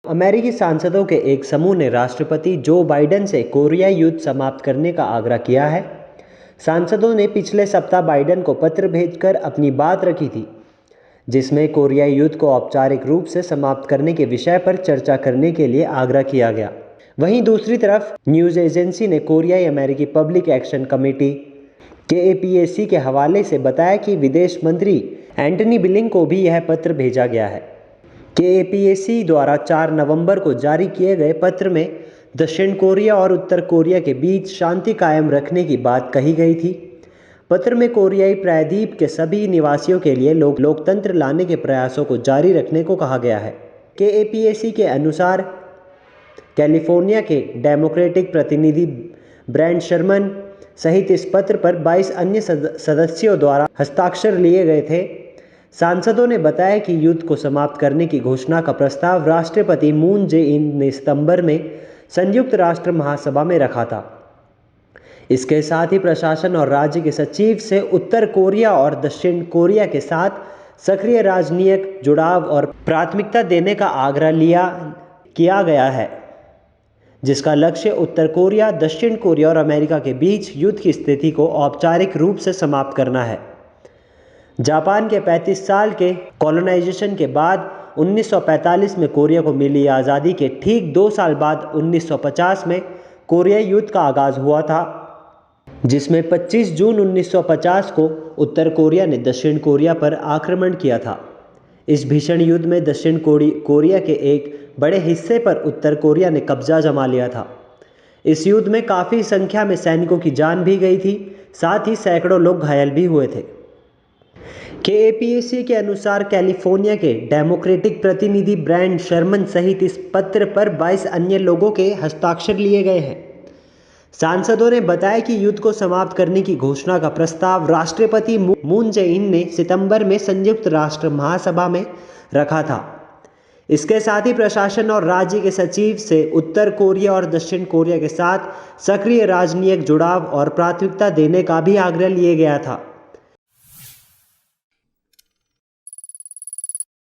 अमेरिकी सांसदों के एक समूह ने राष्ट्रपति जो बाइडेन से कोरियाई युद्ध समाप्त करने का आग्रह किया है। सांसदों ने पिछले सप्ताह बाइडेन को पत्र भेजकर अपनी बात रखी थी, जिसमें कोरियाई युद्ध को औपचारिक रूप से समाप्त करने के विषय पर चर्चा करने के लिए आग्रह किया गया। वहीं दूसरी तरफ न्यूज़ एजेंसी ने कोरियाई अमेरिकी पब्लिक एक्शन कमेटी KAPAC के हवाले से बताया कि विदेश मंत्री एंटनी ब्लिंकन को भी यह पत्र भेजा गया है। KAPAC द्वारा 4 नवंबर को जारी किए गए पत्र में दक्षिण कोरिया और उत्तर कोरिया के बीच शांति कायम रखने की बात कही गई थी। पत्र में कोरियाई प्रायद्वीप के सभी निवासियों के लिए लोकतंत्र लाने के प्रयासों को जारी रखने को कहा गया है। KAPAC के अनुसार कैलिफोर्निया के डेमोक्रेटिक प्रतिनिधि ब्रैड शर्मन सहित इस पत्र पर 22 अन्य सदस्यों द्वारा हस्ताक्षर लिए गए थे। सांसदों ने बताया कि युद्ध को समाप्त करने की घोषणा का प्रस्ताव राष्ट्रपति मून जे-इन ने सितंबर में संयुक्त राष्ट्र महासभा में रखा था। इसके साथ ही प्रशासन और राज्य के सचिव से उत्तर कोरिया और दक्षिण कोरिया के साथ सक्रिय राजनीतिक जुड़ाव और प्राथमिकता देने का आग्रह किया गया है, जिसका लक्ष्य उत्तर कोरिया, दक्षिण कोरिया और अमेरिका के बीच युद्ध की स्थिति को औपचारिक रूप से समाप्त करना है। जापान के 35 साल के कॉलोनाइजेशन के बाद 1945 में कोरिया को मिली आज़ादी के ठीक 2 साल बाद 1950 में कोरियाई युद्ध का आगाज़ हुआ था, जिसमें 25 जून 1950 को उत्तर कोरिया ने दक्षिण कोरिया पर आक्रमण किया था। इस भीषण युद्ध में दक्षिण कोरिया के एक बड़े हिस्से पर उत्तर कोरिया ने कब्जा जमा लिया था। इस युद्ध में काफ़ी संख्या में सैनिकों की जान भी गई थी, साथ ही सैकड़ों लोग घायल भी हुए थे। KAPAC के अनुसार कैलिफोर्निया के डेमोक्रेटिक प्रतिनिधि ब्रैड शर्मन सहित इस पत्र पर 22 अन्य लोगों के हस्ताक्षर लिए गए हैं। सांसदों ने बताया कि युद्ध को समाप्त करने की घोषणा का प्रस्ताव राष्ट्रपति मून जे-इन ने सितंबर में संयुक्त राष्ट्र महासभा में रखा था। इसके साथ ही प्रशासन और राज्य के सचिव से उत्तर कोरिया और दक्षिण कोरिया के साथ सक्रिय राजनीतिक जुड़ाव और प्राथमिकता देने का भी आग्रह लिया गया था।